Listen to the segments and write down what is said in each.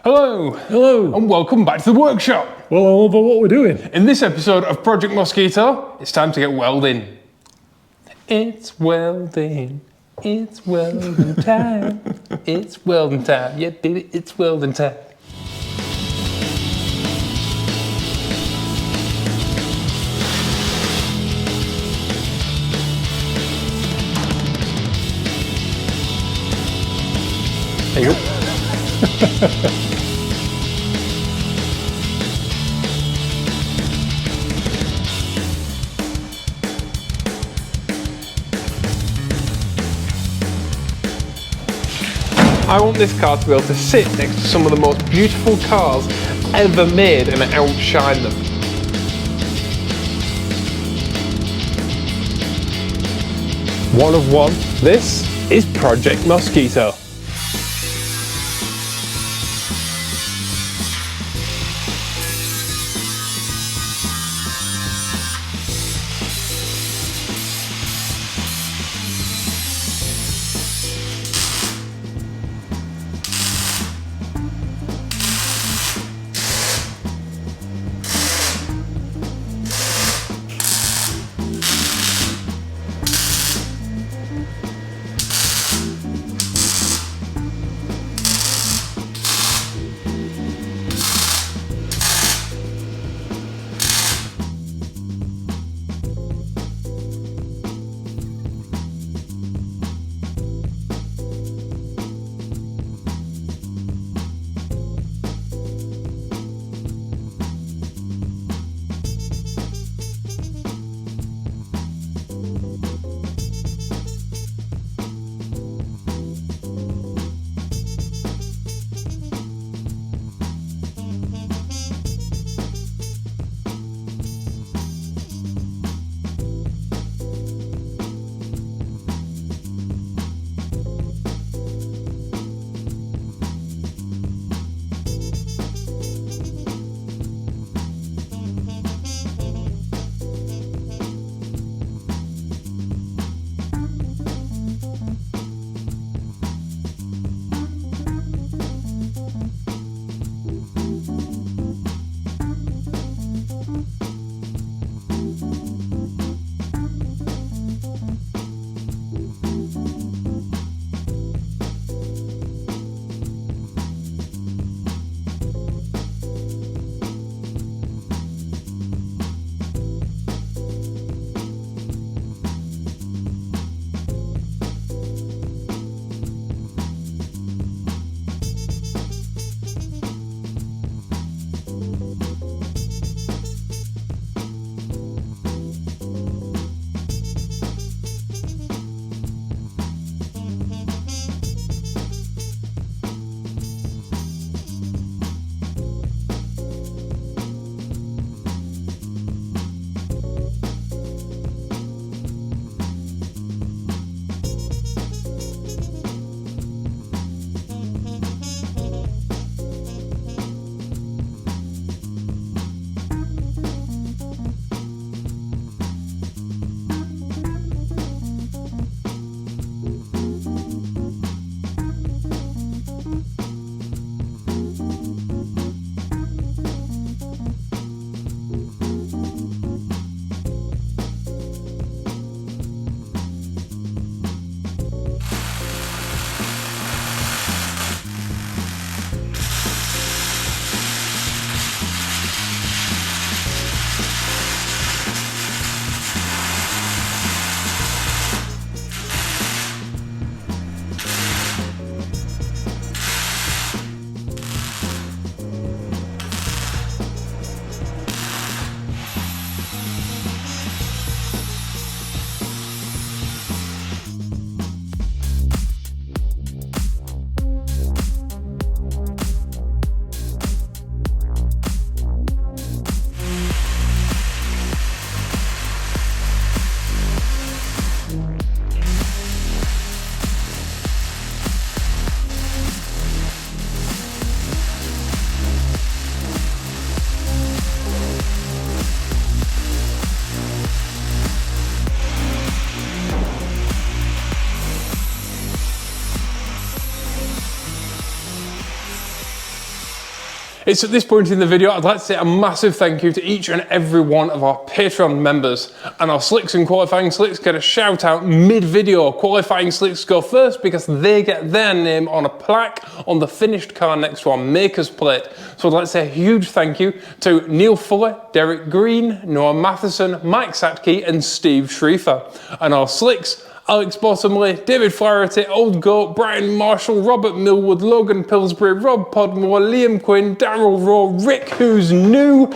Hello! Hello! And welcome back to the workshop! Well, Oliver, what we're doing? In this episode of Project Mosquito, it's time to get welding. It's welding. It's welding time. It's welding time. Yeah, baby, it's welding time. There you go. I want this car to be able to sit next to some of the most beautiful cars ever made and outshine them. One of one, this is Project Mosquito. It's at this point in the video I'd like to say a massive thank you to each and every one of our Patreon members. And our slicks and qualifying slicks get a shout out mid-video. Qualifying slicks go first because they get their name on a plaque on the finished car next to our maker's plate. So I'd like to say a huge thank you to Neil Fuller, Derek Green, Noah Matheson, Mike Satke and Steve Schriefer. And our slicks, Alex Bottomley, David Flaherty, Old Goat, Brian Marshall, Robert Millwood, Logan Pillsbury, Rob Podmore, Liam Quinn, Darryl Rowe, Rick Who's New,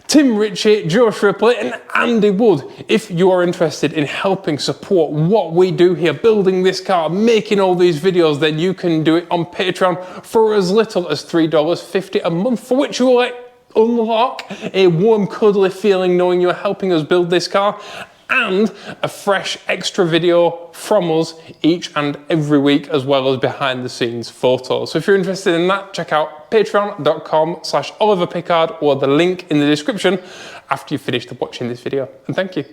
Tim Ritchie, Joe Shripley and Andy Wood. If you are interested in helping support what we do here, building this car, making all these videos, then you can do it on Patreon for as little as $3.50 a month, for which you will unlock a warm, cuddly feeling knowing you're helping us build this car, and a fresh extra video from us each and every week, as well as behind the scenes photos. So if you're interested in that, check out patreon.com/oliverpickard or the link in the description after you've finished watching this video. And thank you.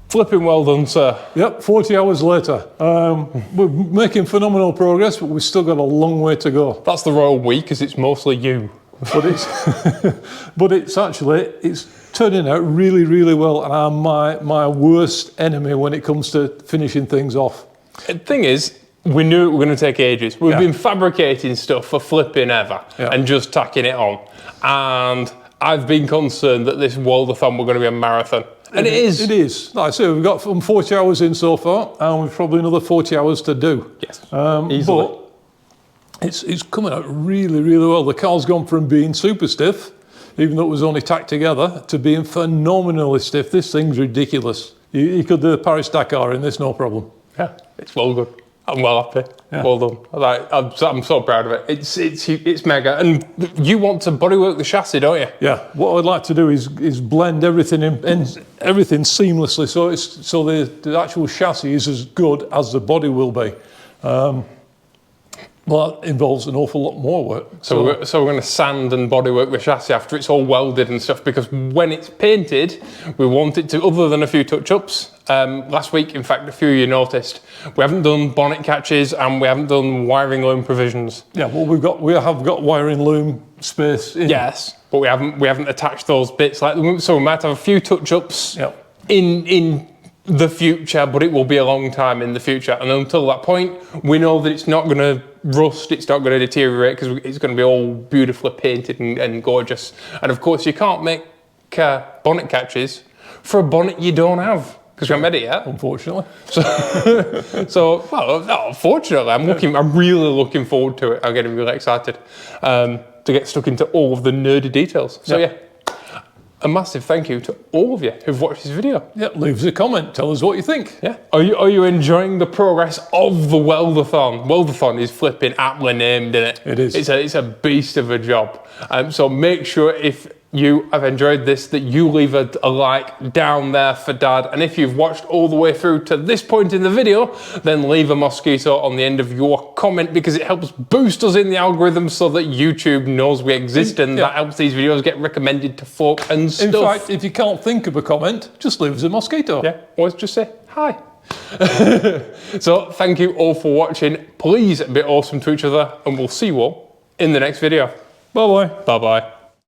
Flipping well done, sir. Yep, 40 hours later. We're making phenomenal progress, but we've still got a long way to go. That's the royal we, because it's mostly you. But it's, but it's turning out really, really well, and I'm my worst enemy when it comes to finishing things off. The thing is, we knew it was going to take ages. We've been fabricating stuff for flipping ever and just tacking it on. And I've been concerned that this Weldathon were going to be a marathon. And it is. It is. Like I say, we've got 40 hours in so far, and we've probably another 40 hours to do. Yes, easily. But it's coming out really, really well. The car's gone from being super stiff, even though it was only tacked together, to being phenomenally stiff. This thing's ridiculous. You could do the Paris-Dakar in this, no problem. Yeah, it's well good. I'm well happy. Yeah. Well done. I'm so proud of it. It's mega. And you want to bodywork the chassis, don't you? Yeah. What I'd like to do is blend everything in everything seamlessly, so the actual chassis is as good as the body will be. Well, that involves an awful lot more work. So we're going to sand and bodywork the chassis after it's all welded and stuff, because when it's painted, we want it to, other than a few touch-ups. Last week, in fact, a few you noticed, we haven't done bonnet catches and we haven't done wiring loom provisions. Yeah, well, we have got wiring loom space in. Yes, but we haven't attached those bits, so we might have a few touch-ups in the future, but it will be a long time in the future. And until that point, we know that it's not going to rust, it's not going to deteriorate, because it's going to be all beautifully painted and gorgeous. And of course, you can't make bonnet catches for a bonnet you don't have, because we haven't made it yet. Unfortunately. Well, no, unfortunately, I'm really looking forward to it. I'm getting really excited to get stuck into all of the nerdy details. So yeah, a massive thank you to all of you who've watched this video. Yeah, leave us a comment. Tell us what you think. Yeah. Are you enjoying the progress of the Weldathon? Weldathon is flipping aptly named, isn't it? It is. It's a beast of a job. So make sure if you have enjoyed this that you leave a like down there for Dad. And if you've watched all the way through to this point in the video, then leave a mosquito on the end of your comment, because it helps boost us in the algorithm so that YouTube knows we exist, and that helps these videos get recommended to folk and stuff. In fact, if you can't think of a comment, just leave us a mosquito. Yeah, always just say hi. So thank you all for watching. Please be awesome to each other, and we'll see you all in the next video. Bye-bye. Bye-bye.